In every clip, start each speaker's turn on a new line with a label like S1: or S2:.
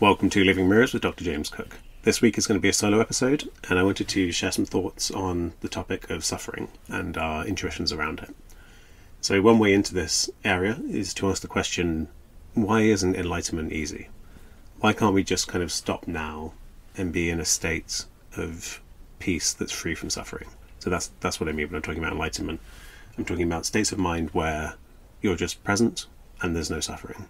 S1: Welcome to Living Mirrors with Dr. James Cooke. This week is going to be a solo episode, and I wanted to share some thoughts on the topic of suffering and our intuitions around it. So one way into this area is to ask the question, why isn't enlightenment easy? Why can't we just kind of stop now and be in a state of peace that's free from suffering? So that's what I mean when I'm talking about enlightenment. I'm talking about states of mind where you're just present and there's no suffering.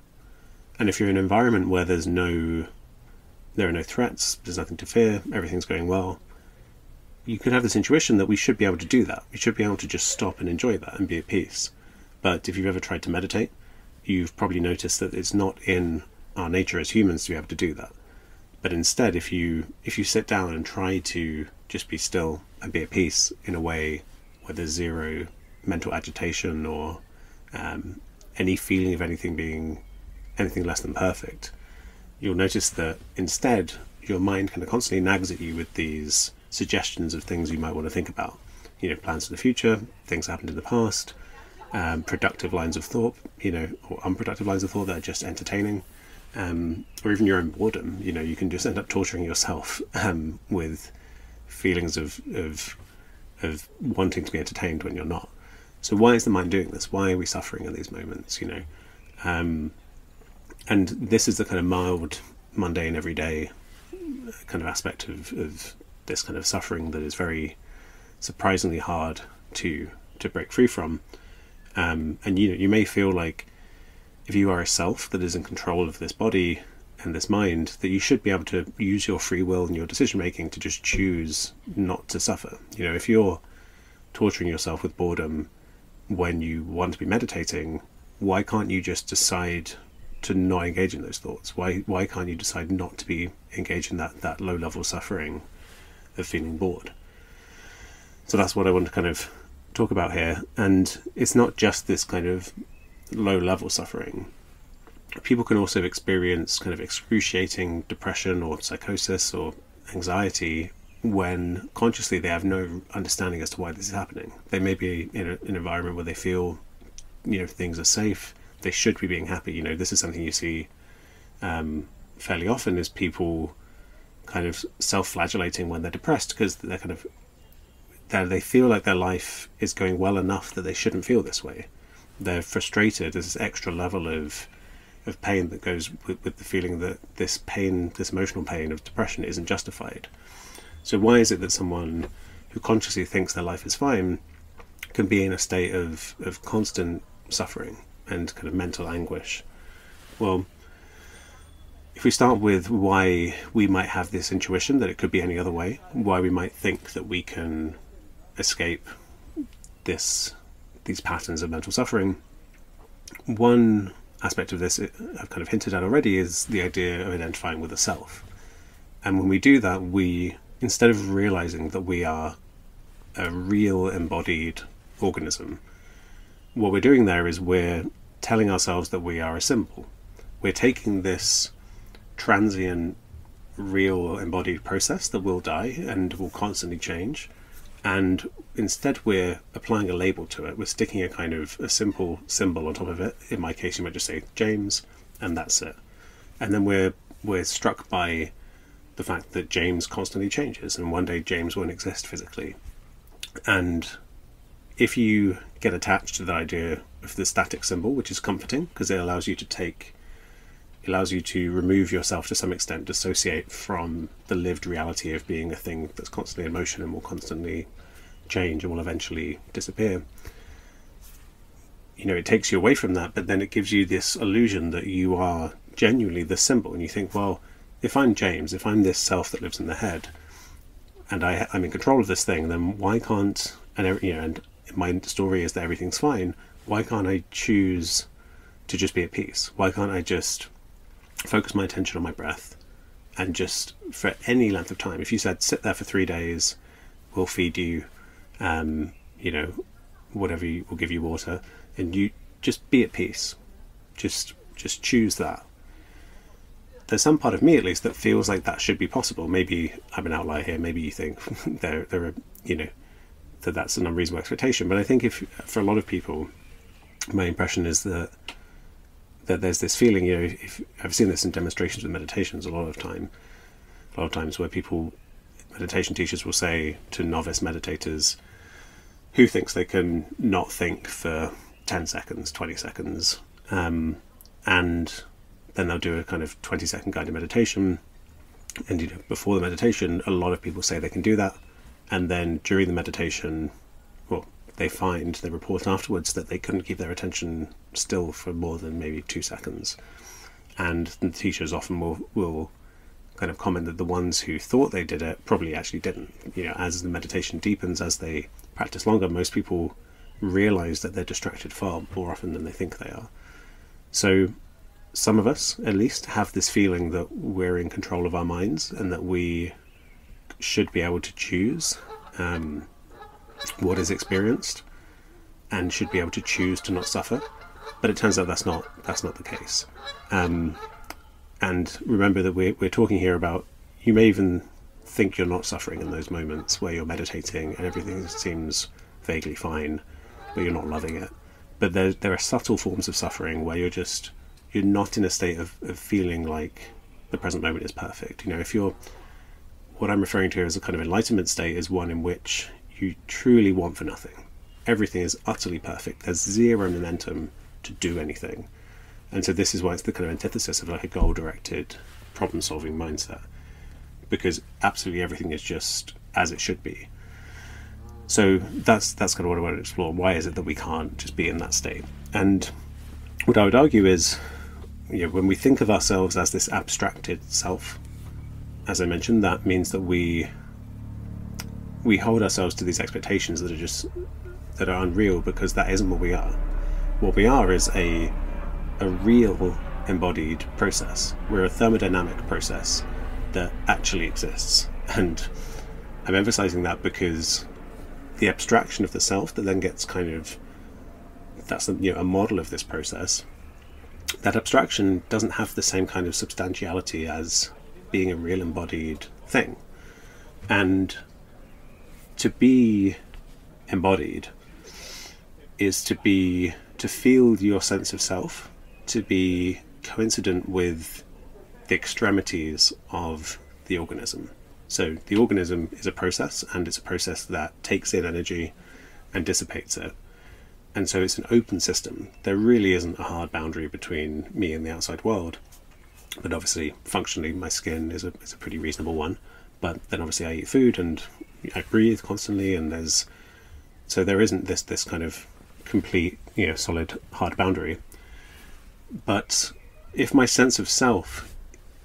S1: And if you're in an environment where there are no threats, there's nothing to fear, everything's going well, you could have this intuition that we should be able to do that. We should be able to just stop and enjoy that and be at peace. But if you've ever tried to meditate, you've probably noticed that it's not in our nature as humans to be able to do that. But instead, if you sit down and try to just be still and be at peace in a way where there's zero mental agitation or any feeling of anything being anything less than perfect, you'll notice that instead your mind kind of constantly nags at you with these suggestions of things you might want to think about. Plans for the future, things that happened in the past, productive lines of thought, or unproductive lines of thought that are just entertaining, or even your own boredom. You can just end up torturing yourself with feelings of wanting to be entertained when you're not. So why is the mind doing this? Why are we suffering in these moments? And this is the kind of mild, mundane, everyday kind of aspect of this kind of suffering that is very surprisingly hard to break free from. And you may feel like if you are a self that is in control of this body and this mind, that you should be able to use your free will and your decision making to just choose not to suffer. If you're torturing yourself with boredom when you want to be meditating, why can't you just decide to not engage in those thoughts? Why can't you decide not to be engaged in that low level suffering of feeling bored? So that's what I want to kind of talk about here. And it's not just this kind of low level suffering. People can also experience kind of excruciating depression or psychosis or anxiety when consciously they have no understanding as to why this is happening. They may be in an environment where they feel things are safe, they should be being happy. This is something you see fairly often, is people kind of self-flagellating when they're depressed because they feel like their life is going well enough that they shouldn't feel this way. They're frustrated. There's this extra level of pain that goes with the feeling that this emotional pain of depression isn't justified. So why is it that someone who consciously thinks their life is fine can be in a state of constant suffering and kind of mental anguish? Well, if we start with why we might have this intuition that it could be any other way, why we might think that we can escape these patterns of mental suffering, one aspect of this I've kind of hinted at already is the idea of identifying with the self. And when we do that, we, instead of realizing that we are a real embodied organism, what we're doing there is we're telling ourselves that we are a symbol. We're taking this transient, real embodied process that will die and will constantly change, and instead we're applying a label to it. We're sticking a simple symbol on top of it. In my case, you might just say James, and that's it. And then we're struck by the fact that James constantly changes, and one day James won't exist physically. And if you get attached to the idea of the static symbol, which is comforting because it allows you to remove yourself to some extent, dissociate from the lived reality of being a thing that's constantly in motion and will constantly change and will eventually disappear. It takes you away from that, but then it gives you this illusion that you are genuinely the symbol, and you think, well, if I'm James, if I'm this self that lives in the head, and I'm in control of this thing, then why can't, and my story is that everything's fine, why can't I choose to just be at peace? Why can't I just focus my attention on my breath and just, for any length of time, if you said sit there for 3 days, we'll feed you, whatever, we'll give you water, and you just be at peace, just choose that. There's some part of me, at least, that feels like that should be possible. Maybe I'm an outlier here. Maybe you think there are, that that's an unreasonable expectation. But I think for a lot of people, my impression is that that there's this feeling, if I've seen this in demonstrations with meditations a lot of times where meditation teachers will say to novice meditators who thinks they can not think for 10 seconds, 20 seconds, and then they'll do a kind of 20-second guided meditation. And before the meditation, a lot of people say they can do that, and then during the meditation, well, they report afterwards that they couldn't keep their attention still for more than maybe 2 seconds. And the teachers often will kind of comment that the ones who thought they did it probably actually didn't. As the meditation deepens, as they practice longer, most people realize that they're distracted far more often than they think they are. So some of us, at least, have this feeling that we're in control of our minds and that we should be able to choose what is experienced and should be able to choose to not suffer. But it turns out that's not the case. And remember that we're talking here about, you may even think you're not suffering in those moments where you're meditating and everything seems vaguely fine, but you're not loving it. But there are subtle forms of suffering where you're not in a state of feeling like the present moment is perfect. What I'm referring to as a kind of enlightenment state is one in which you truly want for nothing. Everything is utterly perfect. There's zero momentum to do anything. And so this is why it's the kind of antithesis of like a goal-directed problem-solving mindset, because absolutely everything is just as it should be. So that's kind of what I want to explore. Why is it that we can't just be in that state? And what I would argue is, when we think of ourselves as this abstracted self, as I mentioned, that means that we hold ourselves to these expectations that are unreal, because that isn't what we are. What we are is a real embodied process. We're a thermodynamic process that actually exists. And I'm emphasizing that because the abstraction of the self that then gets that's a model of this process, that abstraction doesn't have the same kind of substantiality as being a real embodied thing. And to be embodied is to feel your sense of self, to be coincident with the extremities of the organism. So the organism is a process, and it's a process that takes in energy and dissipates it. And so it's an open system. There really isn't a hard boundary between me and the outside world. But obviously, functionally, my skin is a pretty reasonable one. But then obviously I eat food and I breathe constantly, and there isn't this kind of complete, solid, hard boundary. But if my sense of self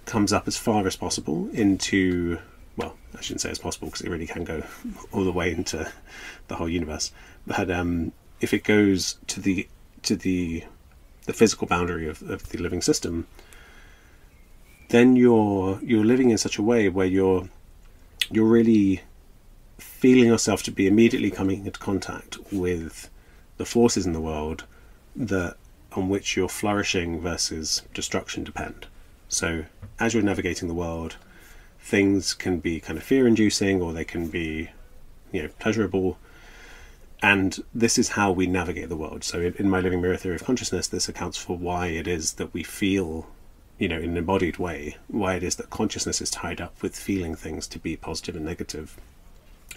S1: comes up as far as possible into, well, I shouldn't say as possible, because it really can go all the way into the whole universe. But if it goes to the physical boundary of the living system, then you're living in such a way where you're really feeling yourself to be immediately coming into contact with the forces in the world on which your flourishing versus destruction depend. So as you're navigating the world, things can be kind of fear-inducing, or they can be, pleasurable. And this is how we navigate the world. So in my living mirror theory of consciousness, this accounts for why it is that we feel, in an embodied way, why it is that consciousness is tied up with feeling things to be positive and negative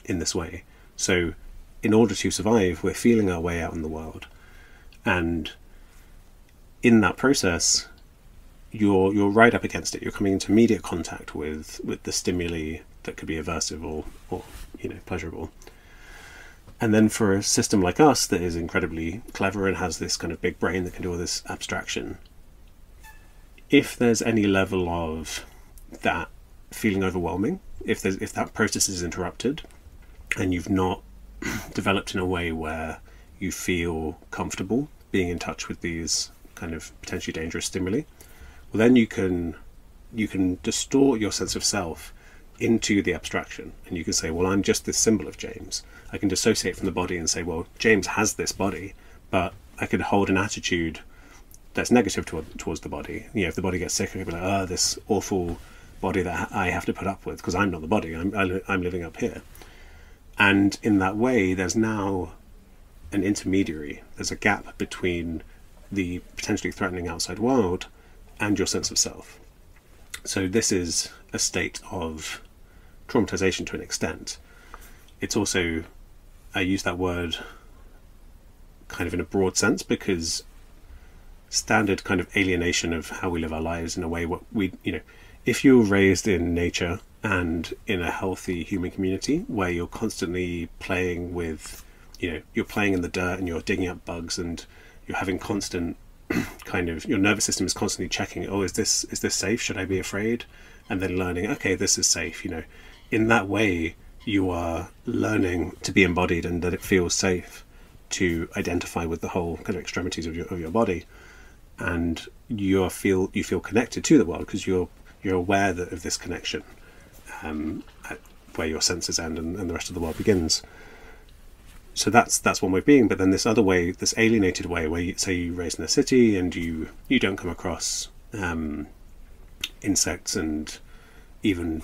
S1: in this way. So in order to survive, we're feeling our way out in the world. And in that process, you're right up against it. You're coming into immediate contact with the stimuli that could be aversive or pleasurable. And then for a system like us that is incredibly clever and has this kind of big brain that can do all this abstraction, if there's any level of that feeling overwhelming, if that process is interrupted and you've not developed in a way where you feel comfortable being in touch with these kind of potentially dangerous stimuli, well, then you can distort your sense of self into the abstraction, and you can say, well, I'm just this symbol of James. I can dissociate from the body and say, well, James has this body, but I could hold an attitude that's negative towards the body. If the body gets sick, I could be like, this awful body that I have to put up with, because I'm not the body, I'm living up here. And in that way, there's now an intermediary. There's a gap between the potentially threatening outside world, and your sense of self. So this is a state of traumatization to an extent. It's also, I use that word kind of in a broad sense, because standard kind of alienation of how we live our lives in a way, what we, if you're raised in nature and in a healthy human community where you're constantly playing with, you're playing in the dirt and you're digging up bugs and you're having constant kind of, your nervous system is constantly checking, oh, is this safe? Should I be afraid? And then learning, okay, this is safe. In that way, you are learning to be embodied and that it feels safe to identify with the whole kind of extremities of your body, and you feel connected to the world because you're aware of this connection, where your senses end and the rest of the world begins. So that's one way of being. But then this other way, this alienated way, where you're raised in a city and you don't come across insects and even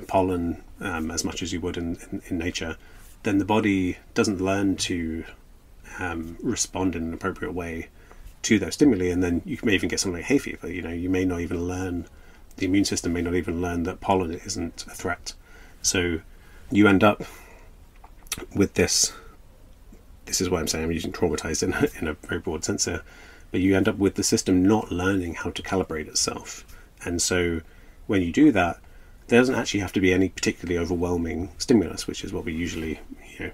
S1: pollen as much as you would in nature, then the body doesn't learn to respond in an appropriate way to those stimuli, and then you may even get something like hay fever. You may not even learn, the immune system may not even learn that pollen isn't a threat. So you end up with this is why I'm saying I'm using traumatized in a very broad sense here, but you end up with the system not learning how to calibrate itself. And so when you do that, there doesn't actually have to be any particularly overwhelming stimulus, which is what we usually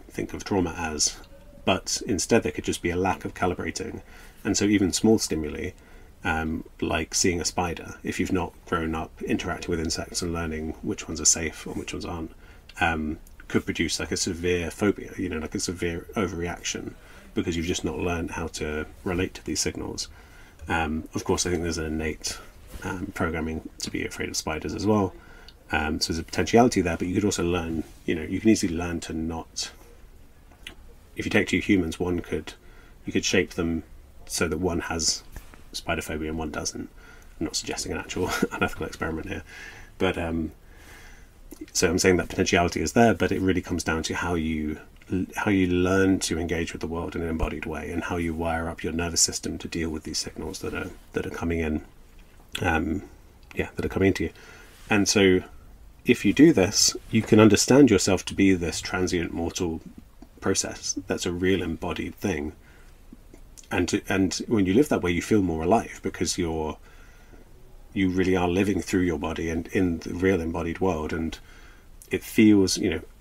S1: think of trauma as, but instead there could just be a lack of calibrating. And so even small stimuli, like seeing a spider, if you've not grown up interacting with insects and learning which ones are safe and which ones aren't, could produce like a severe phobia, like a severe overreaction, because you've just not learned how to relate to these signals. Of course, I think there's an innate programming to be afraid of spiders as well. So there's a potentiality there, but you could also learn, you can easily learn to not, if you take two humans, you could shape them so that one has spider phobia and one doesn't. I'm not suggesting an actual unethical experiment here, but so I'm saying that potentiality is there, but it really comes down to how you learn to engage with the world in an embodied way, and how you wire up your nervous system to deal with these signals that are coming in, that are coming into you. And so if you do this, you can understand yourself to be this transient mortal process that's a real embodied thing. And when you live that way, you feel more alive, because you really are living through your body and in the real embodied world. And it feels,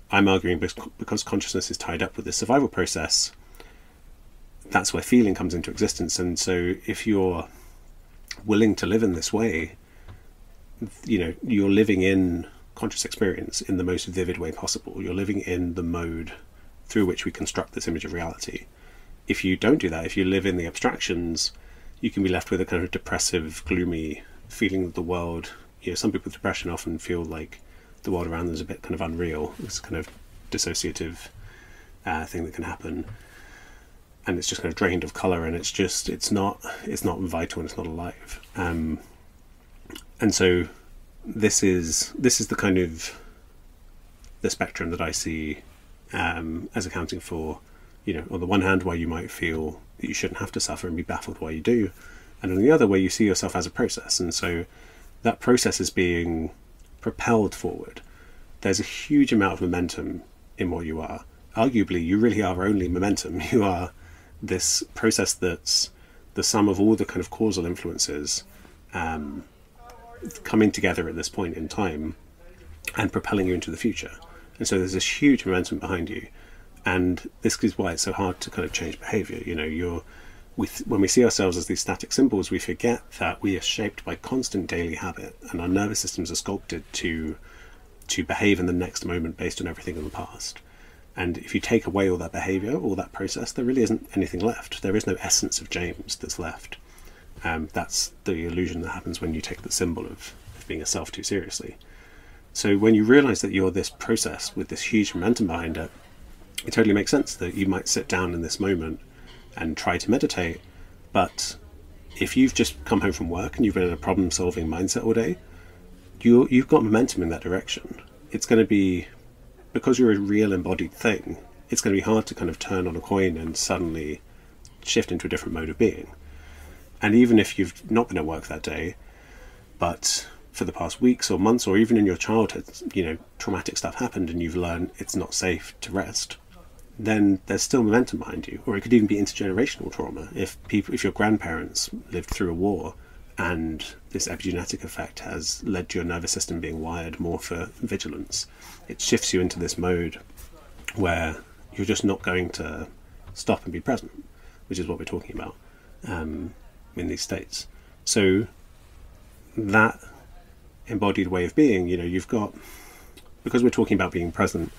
S1: I'm arguing because consciousness is tied up with the survival process, that's where feeling comes into existence. And so if you're willing to live in this way, you're living in conscious experience in the most vivid way possible. You're living in the mode through which we construct this image of reality. If you don't do that, if you live in the abstractions, you can be left with a kind of depressive, gloomy feeling of the world. Some people with depression often feel like the world around them is a bit kind of unreal. It's kind of dissociative thing that can happen, and it's just kind of drained of color, and it's not vital and it's not alive. And so this is the kind of the spectrum that I see as accounting for, on the one hand, why you might feel that you shouldn't have to suffer and be baffled why you do, and on the other, where you see yourself as a process. And so that process is being propelled forward. There's a huge amount of momentum in what you are. Arguably, you really are only momentum. You are this process that's the sum of all the kind of causal influences coming together at this point in time and propelling you into the future. And so there's this huge momentum behind you. And this is why it's so hard to kind of change behavior. When we see ourselves as these static symbols, we forget that we are shaped by constant daily habit, and our nervous systems are sculpted to behave in the next moment based on everything in the past. And if you take away all that behavior, all that process, there really isn't anything left. There is no essence of James that's left. That's the illusion that happens when you take the symbol of being a self too seriously. So when you realize that you're this process with this huge momentum behind it, it totally makes sense that you might sit down in this moment and try to meditate. But if you've just come home from work and you've been in a problem-solving mindset all day, you've got momentum in that direction. It's going to be, because you're a real embodied thing, it's going to be hard to kind of turn on a coin and suddenly shift into a different mode of being. And even if you've not been at work that day, but for the past weeks or months, or even in your childhood, traumatic stuff happened and you've learned it's not safe to rest, then there's still momentum behind you. Or it could even be intergenerational trauma. If your grandparents lived through a war and this epigenetic effect has led to your nervous system being wired more for vigilance, it shifts you into this mode where you're just not going to stop and be present, which is what we're talking about in these states. So that embodied way of being, you've got, because we're talking about being present,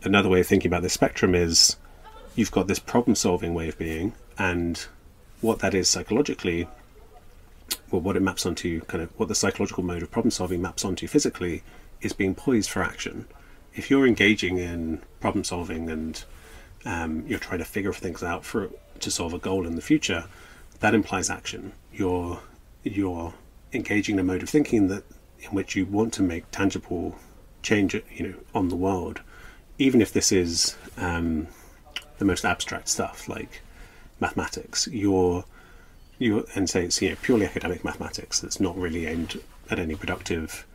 S1: another way of thinking about this spectrum is you've got this problem-solving way of being, and what that is psychologically, well, what it maps onto, kind of what the psychological mode of problem-solving maps onto physically, is being poised for action. If you're engaging in problem-solving and you're trying to figure things out to solve a goal in the future, that implies action. You're engaging in a mode of thinking in which you want to make tangible change, on the world, even if this is the most abstract stuff like mathematics. And say it's purely academic mathematics that's not really aimed at any productive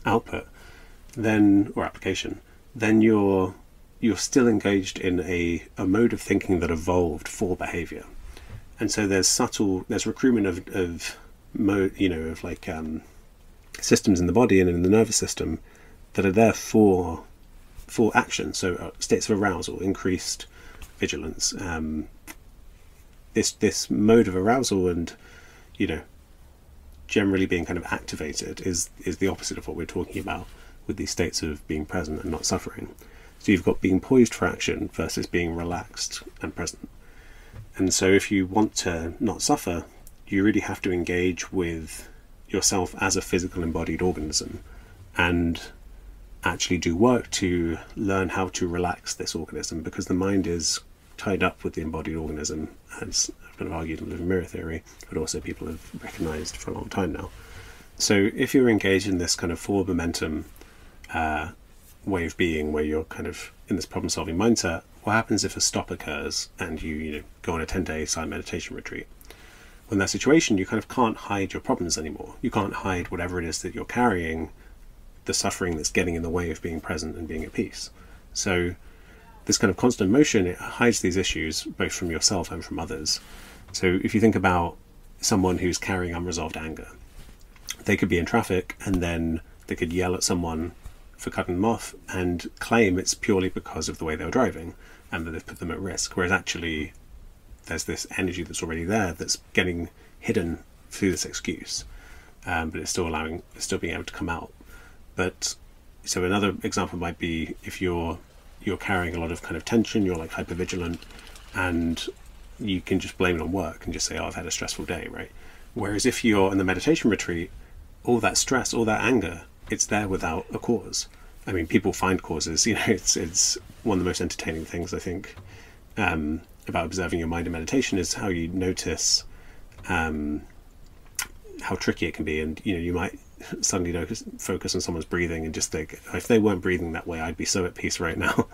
S1: output, then, or application, then you're still engaged in a mode of thinking that evolved for behavior. And so there's recruitment of mode, of like systems in the body and in the nervous system that are there for action. So states of arousal, increased vigilance, this mode of arousal and generally being kind of activated is the opposite of what we're talking about with these states of being present and not suffering. So you've got being poised for action versus being relaxed and present. And so if you want to not suffer, you really have to engage with yourself as a physical embodied organism and actually do work to learn how to relax this organism, because the mind is tied up with the embodied organism, as I've kind of argued in living mirror theory, but also people have recognized for a long time now. So if you're engaged in this kind of forward momentum way of being, where you're kind of in this problem-solving mindset, what happens if a stop occurs and you go on a 10-day silent meditation retreat? Well, in that situation, you kind of can't hide your problems anymore. You can't hide whatever it is that you're carrying, the suffering that's getting in the way of being present and being at peace. So this kind of constant motion, it hides these issues both from yourself and from others. So if you think about someone who's carrying unresolved anger, they could be in traffic and then they could yell at someone for cutting them off and claim it's purely because of the way they were driving and that they've put them at risk, whereas actually there's this energy that's already there that's getting hidden through this excuse, but it's still being able to come out. But so another example might be if you're carrying a lot of kind of tension, you're like hypervigilant, and you can just blame it on work and just say, oh, I've had a stressful day, right? Whereas if you're in the meditation retreat, all that stress, all that anger, it's there without a cause. I mean, people find causes, it's one of the most entertaining things, I think, about observing your mind in meditation is how you notice how tricky it can be. And, you might suddenly focus on someone's breathing and just think, if they weren't breathing that way, I'd be so at peace right now.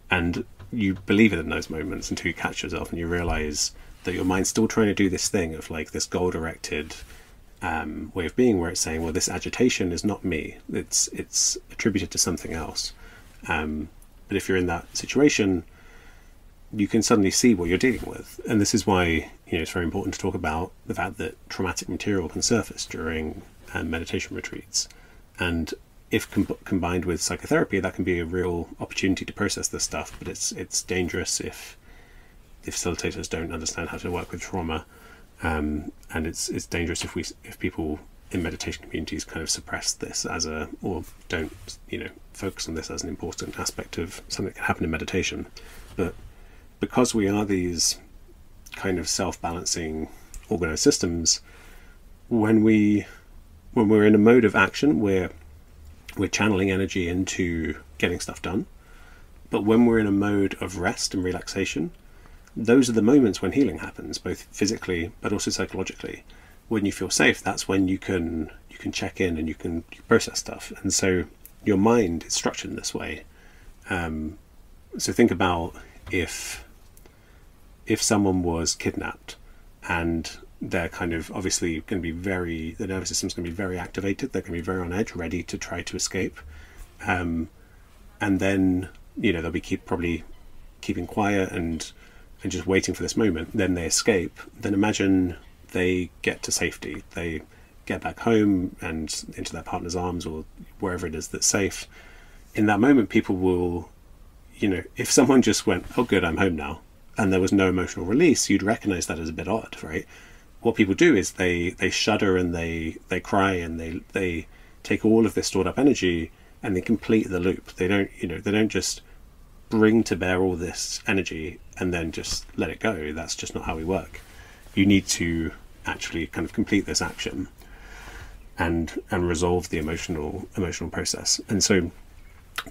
S1: And you believe it in those moments until you catch yourself and you realize that your mind's still trying to do this thing of like this goal-directed way of being, where it's saying, well, this agitation is not me, it's attributed to something else. But if you're in that situation, you can suddenly see what you're dealing with. And this is why it's very important to talk about the fact that traumatic material can surface during meditation retreats. And if combined with psychotherapy, that can be a real opportunity to process this stuff. But it's dangerous if the facilitators don't understand how to work with trauma. And it's dangerous if people in meditation communities kind of suppress this or don't focus on this as an important aspect of something that can happen in meditation. But because we are these kind of self-balancing organized systems, when we're in a mode of action, we're channeling energy into getting stuff done. But when we're in a mode of rest and relaxation, those are the moments when healing happens, both physically but also psychologically. When you feel safe, that's when you can check in and you process stuff. And so your mind is structured in this way. So think about if if someone was kidnapped and they're kind of obviously going to be the nervous system's going to be very activated, they're going to be very on edge, ready to try to escape. And then, they'll be probably keeping quiet and just waiting for this moment. Then they escape. Then imagine they get to safety. They get back home and into their partner's arms or wherever it is that's safe. In that moment, people will, if someone just went, oh good, I'm home now, and there was no emotional release, you'd recognize that as a bit odd, right? What people do is they shudder and they cry and they take all of this stored up energy and they complete the loop. They don't just bring to bear all this energy and then just let it go. That's just not how we work. You need to actually kind of complete this action and resolve the emotional process. And so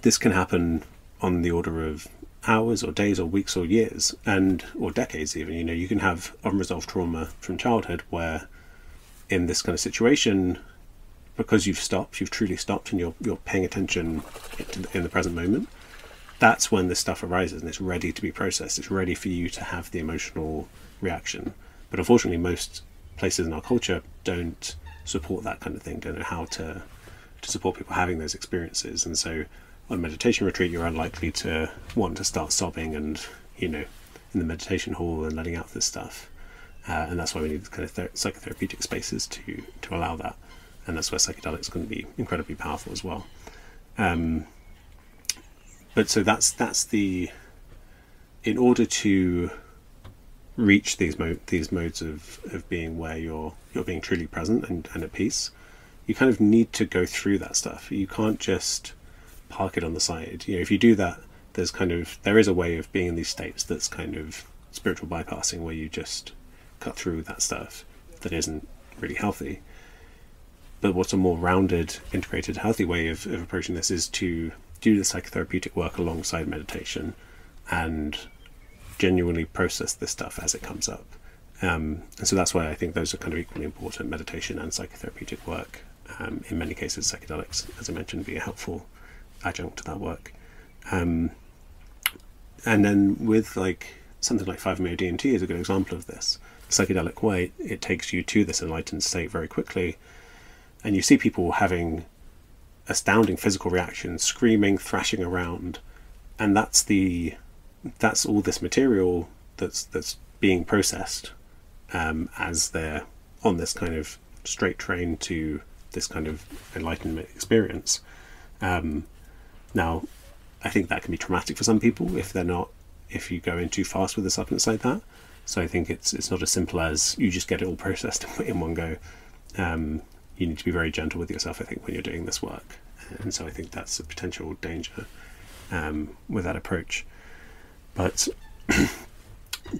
S1: this can happen on the order of hours or days or weeks or years or decades even. You can have unresolved trauma from childhood where in this kind of situation, because you've truly stopped and you're paying attention in the present moment, that's when this stuff arises and it's ready to be processed. It's ready for you to have the emotional reaction. But unfortunately, most places in our culture don't support that kind of thing, don't know how to support people having those experiences. And so on meditation retreat, you're unlikely to want to start sobbing and, in the meditation hall and letting out this stuff. And that's why we need kind of psychotherapeutic spaces to allow that. And that's where psychedelics can be incredibly powerful as well. But so that's in order to reach these modes of being where you're being truly present and at peace, you kind of need to go through that stuff. You can't just park it on the side. If you do that, there is a way of being in these states that's kind of spiritual bypassing, where you just cut through that stuff that isn't really healthy. But what's a more rounded, integrated, healthy way of approaching this is to do the psychotherapeutic work alongside meditation and genuinely process this stuff as it comes up. And so that's why I think those are kind of equally important, meditation and psychotherapeutic work. In many cases, psychedelics, as I mentioned, be a helpful adjunct to that work. And then with something like 5-MeO-DMT is a good example of this. Psychedelic way, it takes you to this enlightened state very quickly. And you see people having astounding physical reactions, screaming, thrashing around, and that's all this material that's being processed as they're on this kind of straight train to this kind of enlightenment experience. Now, I think that can be traumatic for some people if you go in too fast with a substance like that. So I think it's not as simple as you just get it all processed in one go. You need to be very gentle with yourself, I think, when you're doing this work. And so I think that's a potential danger with that approach. But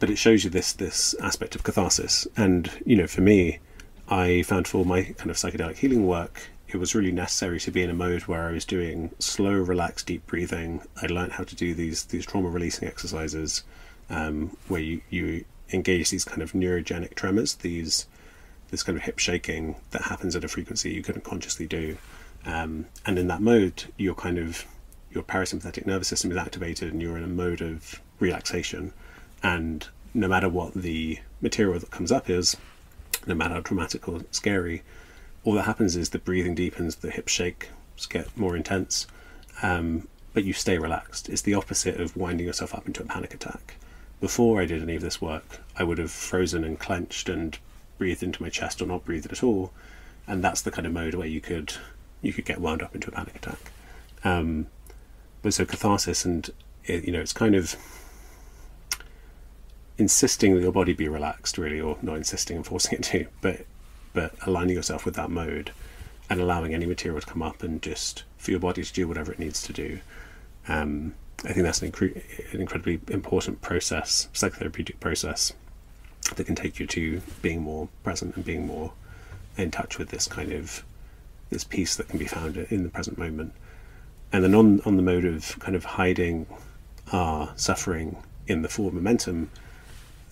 S1: it shows you this aspect of catharsis. And, for me, I found for my kind of psychedelic healing work, it was really necessary to be in a mode where I was doing slow, relaxed, deep breathing. I learned how to do these trauma releasing exercises where you engage these kind of neurogenic tremors, this kind of hip shaking that happens at a frequency you couldn't consciously do. And in that mode, your parasympathetic nervous system is activated and you're in a mode of relaxation. And no matter what the material that comes up is, no matter how dramatic or scary, all that happens is the breathing deepens, the hips get more intense, but you stay relaxed. It's the opposite of winding yourself up into a panic attack. Before I did any of this work, I would have frozen and clenched and breathed into my chest or not breathed at all. And that's the kind of mode where you could get wound up into a panic attack. But so catharsis, and it's kind of insisting that your body be relaxed, really, or not insisting and forcing it to, but aligning yourself with that mode and allowing any material to come up and just for your body to do whatever it needs to do. I think that's an incredibly important process, psychotherapeutic process, that can take you to being more present and being more in touch with this kind of this peace that can be found in the present moment. And then on the mode of kind of hiding our suffering in the forward momentum,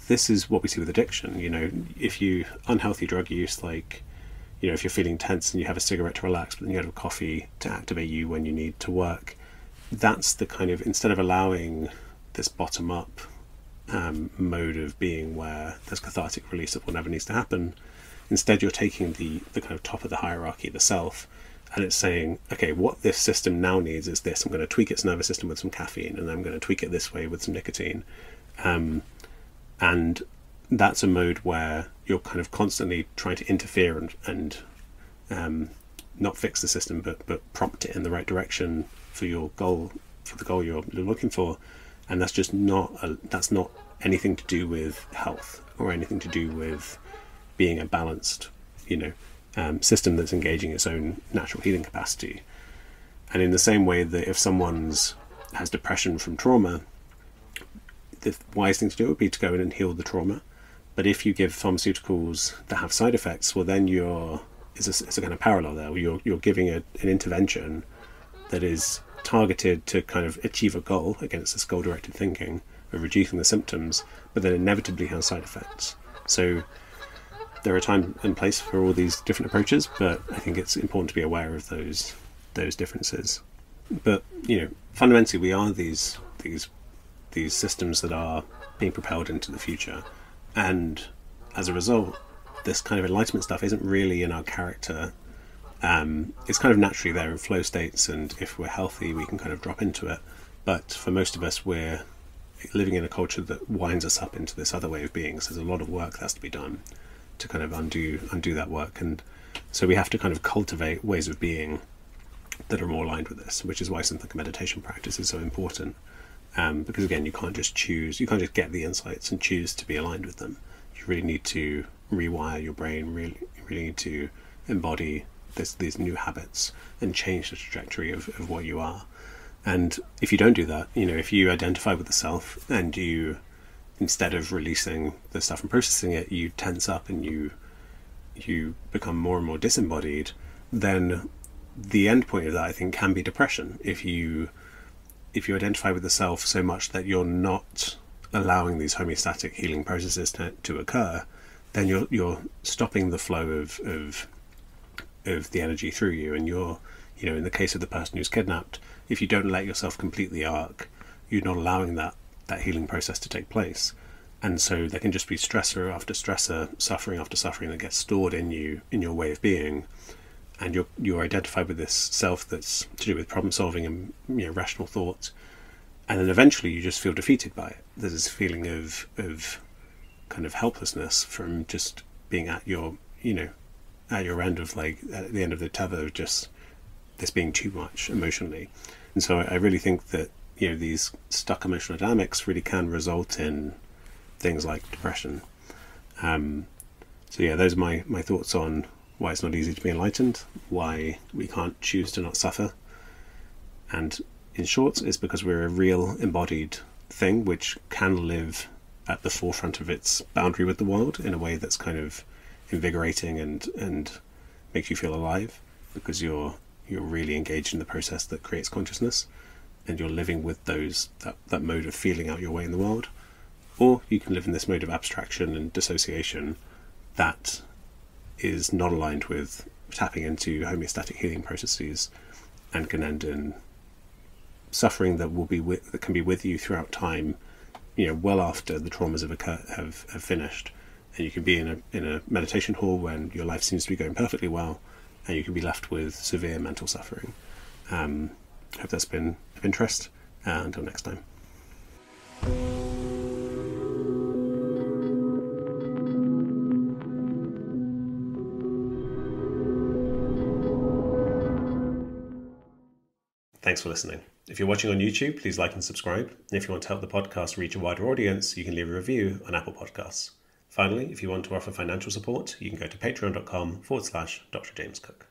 S1: this is what we see with addiction. If you unhealthy drug use, if you're feeling tense and you have a cigarette to relax, but then you have a coffee to activate you when you need to work, that's the kind of, instead of allowing this bottom up mode of being where there's cathartic release of whatever needs to happen. Instead, you're taking the kind of top of the hierarchy, the self, and it's saying, okay, what this system now needs is this. I'm going to tweak its nervous system with some caffeine, and I'm going to tweak it this way with some nicotine. And that's a mode where you're kind of constantly trying to interfere and not fix the system, but prompt it in the right direction for your goal, for the goal you're looking for. And that's just that's not anything to do with health or anything to do with being a balanced, system that's engaging its own natural healing capacity. And in the same way that if someone's has depression from trauma, the wise thing to do would be to go in and heal the trauma. But if you give pharmaceuticals that have side effects, well, then it's a kind of parallel there. You're giving an intervention that is targeted to kind of achieve a goal against this goal-directed thinking of reducing the symptoms, but then inevitably has side effects. So there are time and place for all these different approaches, but I think it's important to be aware of those differences. But fundamentally, we are these systems that are being propelled into the future, and as a result, this kind of enlightenment stuff isn't really in our character. It's kind of naturally there in flow states, and if we're healthy, we can kind of drop into it. But for most of us, we're living in a culture that winds us up into this other way of being. So there's a lot of work that has to be done to kind of undo that work, and so we have to kind of cultivate ways of being that are more aligned with this, which is why something like a meditation practice is so important. Because again, you can't just get the insights and choose to be aligned with them. You really need to rewire your brain, really need to embody these new habits and change the trajectory of what you are. And if you don't do that, if you identify with the self and you, instead of releasing the stuff and processing it, you tense up and you become more and more disembodied, then the end point of that, I think, can be depression. If you identify with the self so much that you're not allowing these homeostatic healing processes to occur, then you're stopping the flow of the energy through you, and you're, in the case of the person who's kidnapped, if you don't let yourself complete the arc, you're not allowing that healing process to take place. And so there can just be stressor after stressor, suffering after suffering that gets stored in you, in your way of being, and you're identified with this self that's to do with problem solving and rational thought, and then eventually you just feel defeated by it. There's this feeling of kind of helplessness from just being at your end of, like, at the end of the tether of just this being too much emotionally. And so I really think that these stuck emotional dynamics really can result in things like depression. So those are my thoughts on why it's not easy to be enlightened, why we can't choose to not suffer. And in short, it's because we're a real embodied thing which can live at the forefront of its boundary with the world in a way that's kind of invigorating and makes you feel alive, because you're really engaged in the process that creates consciousness, and you're living with that mode of feeling out your way in the world. Or you can live in this mode of abstraction and dissociation that is not aligned with tapping into homeostatic healing processes, and can end in suffering that can be with you throughout time, well after the traumas have finished. And you can be in a meditation hall when your life seems to be going perfectly well, and you can be left with severe mental suffering. Hope that's been of interest. Until next time. Thanks for listening. If you're watching on YouTube, please like and subscribe. And if you want to help the podcast reach a wider audience, you can leave a review on Apple Podcasts. Finally, if you want to offer financial support, you can go to patreon.com/Dr. James Cooke.